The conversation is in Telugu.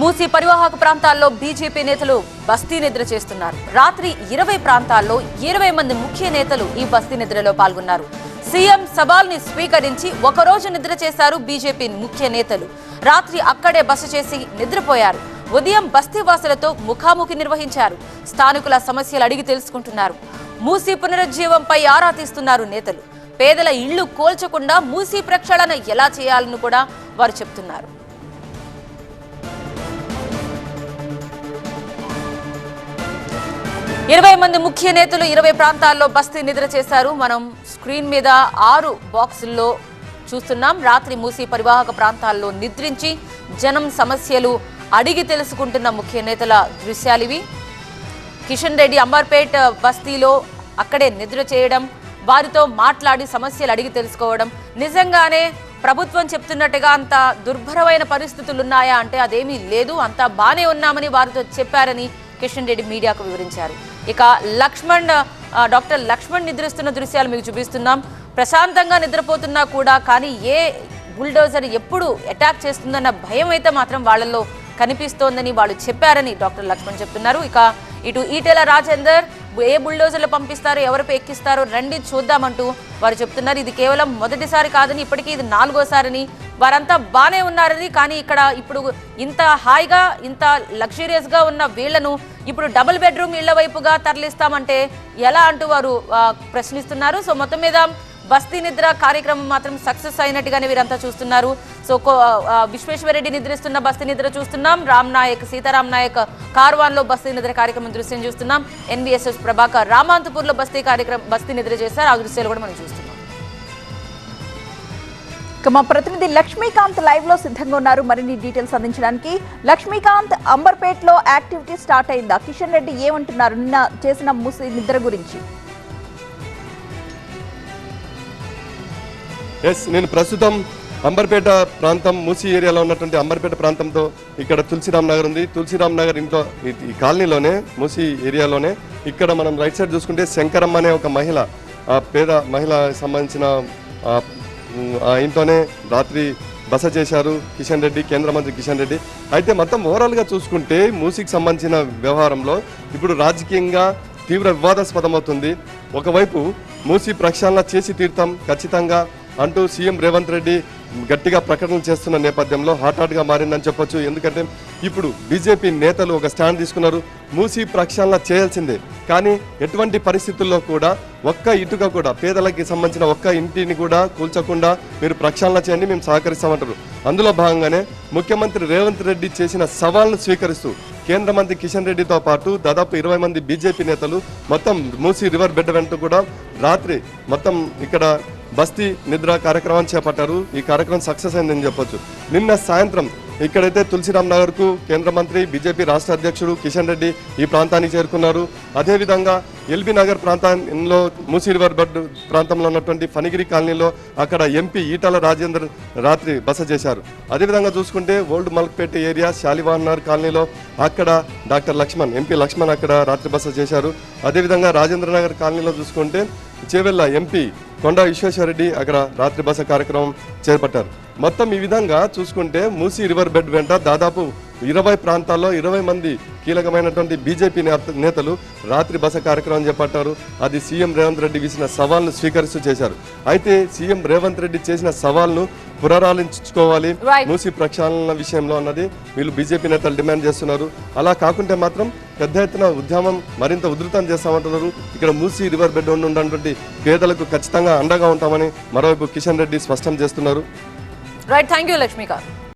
మూసీ పరివాహక ప్రాంతాల్లో బీజేపీ నేతలు బస్తీ నిద్ర చేస్తున్నారు. రాత్రి 20 ప్రాంతాల్లో 20 మంది ముఖ్య నేతలు ఈ బస్తీ నిద్రలో పాల్గొన్నారు. సీఎం సవాల్ని స్వీకరించి ఒకరోజు నిద్ర చేశారు బీజేపీ ముఖ్య నేతలు. రాత్రి అక్కడే బస చేసి నిద్రపోయారు. ఉదయం బస్తీ వాసులతో ముఖాముఖి నిర్వహించారు. స్థానికుల సమస్యలు అడిగి తెలుసుకుంటున్నారు. మూసీ పునరుజ్జీవంపై ఆరా తీస్తున్నారు నేతలు. పేదల ఇళ్లు కోల్చకుండా మూసీ ప్రక్షాళన ఎలా చేయాలని కూడా వారు చెప్తున్నారు. ఇరవై మంది ముఖ్య నేతలు 20 ప్రాంతాల్లో బస్తీ నిద్ర చేశారు. మనం స్క్రీన్ మీద 6 బాక్సుల్లో చూస్తున్నాం. రాత్రి మూసీ పరివాహక ప్రాంతాల్లో నిద్రించి జనం సమస్యలు అడిగి తెలుసుకుంటున్న ముఖ్య నేతల దృశ్యాలివి. కిషన్ రెడ్డి అంబర్పేట్ బస్తీలో అక్కడే నిద్ర చేయడం, వారితో మాట్లాడి సమస్యలు అడిగి తెలుసుకోవడం. నిజంగానే ప్రభుత్వం చెప్తున్నట్టుగా అంత దుర్భరమైన పరిస్థితులు ఉన్నాయా అంటే అదేమీ లేదు, అంతా బానే ఉన్నామని వారితో చెప్పారని కిషన్ రెడ్డి మీడియాకు వివరించారు. ఇక డాక్టర్ లక్ష్మణ్ నిద్రిస్తున్న దృశ్యాలు మీకు చూపిస్తున్నాం. ప్రశాంతంగా నిద్రపోతున్నా కూడా కానీ ఏ బుల్డోజర్ ఎప్పుడు అటాక్ చేస్తుందన్న భయం అయితే మాత్రం వాళ్ళల్లో కనిపిస్తోందని వాళ్ళు చెప్పారని డాక్టర్ లక్ష్మణ్ చెప్తున్నారు. ఇక ఇటు ఈటెల రాజేందర్ ఏ బుల్డోజర్లు పంపిస్తారో ఎవరిపై ఎక్కిస్తారో రండి చూద్దామంటూ వారు చెప్తున్నారు. ఇది కేవలం మొదటిసారి కాదని, ఇప్పటికీ ఇది 4వ సారని, వారంతా బానే ఉన్నారని. కానీ ఇక్కడ ఇప్పుడు ఇంత హాయిగా ఇంత లగ్జరియస్గా ఉన్న వీళ్లను ఇప్పుడు డబుల్ బెడ్రూమ్ ఇళ్ల వైపుగా తరలిస్తామంటే ఎలా అంటూ వారు ప్రశ్నిస్తున్నారు. సో మొత్తం మీద బస్తీ నిద్ర కార్యక్రమం మాత్రం సక్సెస్ అయినట్టుగానే వీరంతా చూస్తున్నారు. సో విశ్వేశ్వరరెడ్డి నిద్రిస్తున్న బస్తీ నిద్ర చూస్తున్నాం. సీతారాం నాయక్ కార్వాన్లో బస్తీ నిద్ర కార్యక్రమం దృశ్యం చూస్తున్నాం. ఎన్వీఎస్ఎస్ ప్రభాకర్ రామాంతపూర్లో బస్తీ నిద్ర చేశారు. ఆ దృశ్యాలు కూడా మనం చూస్తున్నాం. మా ప్రతినిధి లక్ష్మీకాంత్ లైవ్ లో సిద్ధంగా ఉన్నారు మరిన్ని డీటెయిల్స్ అందించడానికి. లక్ష్మీకాంత్, అంబర్పేట్ లో యాక్టివిటీ స్టార్ట్ అయిందా? కిషన్ రెడ్డి ఏమంటున్నారు నిన్న చేసిన మూసీ నిద్ర గురించి? నేను ప్రస్తుతం అంబర్పేట ప్రాంతం మూసీ ఏరియాలో ఉన్నటువంటి అంబర్పేట ప్రాంతంతో ఇక్కడ తులసిరామ్ నగర్ ఉంది. తులసిరామ్ నగర్ ఇంట్లో ఈ కాలనీలోనే మూసీ ఏరియాలోనే ఇక్కడ మనం రైట్ సైడ్ చూసుకుంటే శంకరమ్మ అనే ఒక మహిళ, పేద మహిళ సంబంధించిన ఇంట్లోనే రాత్రి బస చేశారు కిషన్ రెడ్డి, కేంద్ర మంత్రి కిషన్ రెడ్డి. అయితే మొత్తం ఓవరాల్గా చూసుకుంటే మూసీకి సంబంధించిన వ్యవహారంలో ఇప్పుడు రాజకీయంగా తీవ్ర వివాదాస్పదమవుతుంది. ఒకవైపు మూసీ ప్రక్షాళన చేసి తీరుతాం ఖచ్చితంగా అంటూ సీఎం రేవంత్ రెడ్డి గట్టిగా ప్రకటనలు చేస్తున్న నేపథ్యంలో హాట్గా మారిందని చెప్పొచ్చు. ఎందుకంటే ఇప్పుడు బీజేపీ నేతలు ఒక స్టాండ్ తీసుకున్నారు. మూసీ ప్రక్షాళన చేయాల్సిందే, కానీ ఎటువంటి పరిస్థితుల్లో కూడా ఒక్క ఇటుక కూడా పేదలకి సంబంధించిన ఒక్క ఇంటిని కూడా కూల్చకుండా మీరు ప్రక్షాళన చేయండి, మేము సహకరిస్తామంటారు. అందులో భాగంగానే ముఖ్యమంత్రి రేవంత్ రెడ్డి చేసిన సవాల్ను స్వీకరిస్తూ కేంద్ర మంత్రి కిషన్ రెడ్డితో పాటు దాదాపు 20 మంది బీజేపీ నేతలు మొత్తం మూసీ రివర్ బెడ్ వెంట కూడా రాత్రి మొత్తం ఇక్కడ బస్తీ నిద్ర కార్యక్రమాన్ని చేపట్టారు. ఈ కార్యక్రమం సక్సెస్ అయిందని చెప్పొచ్చు. నిన్న సాయంత్రం ఇక్కడైతే తులసిరామ్ నగర్కు కేంద్ర మంత్రి బీజేపీ రాష్ట్ర అధ్యక్షుడు కిషన్ రెడ్డి ఈ ప్రాంతానికి చేరుకున్నారు. అదేవిధంగా ఎల్బీ నగర్ ప్రాంతంలో మూసీ రివర్ బెడ్ ప్రాంతంలో ఉన్నటువంటి ఫణిగిరి కాలనీలో అక్కడ ఎంపీ ఈటల రాజేందర్ రాత్రి బస చేశారు. అదేవిధంగా చూసుకుంటే ఓల్డ్ మల్క్పేట ఏరియా శాలివాన్ నగర్ కాలనీలో అక్కడ డాక్టర్ లక్ష్మణ్, ఎంపీ లక్ష్మణ్ అక్కడ రాత్రి బస చేశారు. అదేవిధంగా రాజేంద్ర నగర్ కాలనీలో చూసుకుంటే చేవెళ్ళ ఎంపీ కొండా విశ్వేశ్వరరెడ్డి అక్కడ రాత్రి బస కార్యక్రమం చేపట్టారు. మొత్తం ఈ విధంగా చూసుకుంటే మూసీ రివర్ బెడ్ వెంట దాదాపు 20 ప్రాంతాల్లో 20 మంది కీలకమైనటువంటి బీజేపీ నేతలు రాత్రి బస కార్యక్రమం చేపట్టారు. అది సీఎం రేవంత్ రెడ్డి విసిన సవాల్ను స్వీకరిస్తూ చేశారు. అయితే సీఎం రేవంత్ రెడ్డి చేసిన సవాల్ను పునరాలోచించుకోవాలి మూసీ ప్రక్షాళన విషయంలో అన్నది వీళ్ళు బీజేపీ నేతలు డిమాండ్ చేస్తున్నారు. అలా కాకుంటే మాత్రం పెద్ద ఎత్తున ఉద్యమం మరింత ఉధృతం చేస్తామంటున్నారు. ఇక్కడ మూసీ రివర్ బెడ్ ఉన్నటువంటి పేదలకు ఖచ్చితంగా అండగా ఉంటామని మరోవైపు కిషన్ రెడ్డి స్పష్టం చేస్తున్నారు. Right, thank you Lakshmikanth.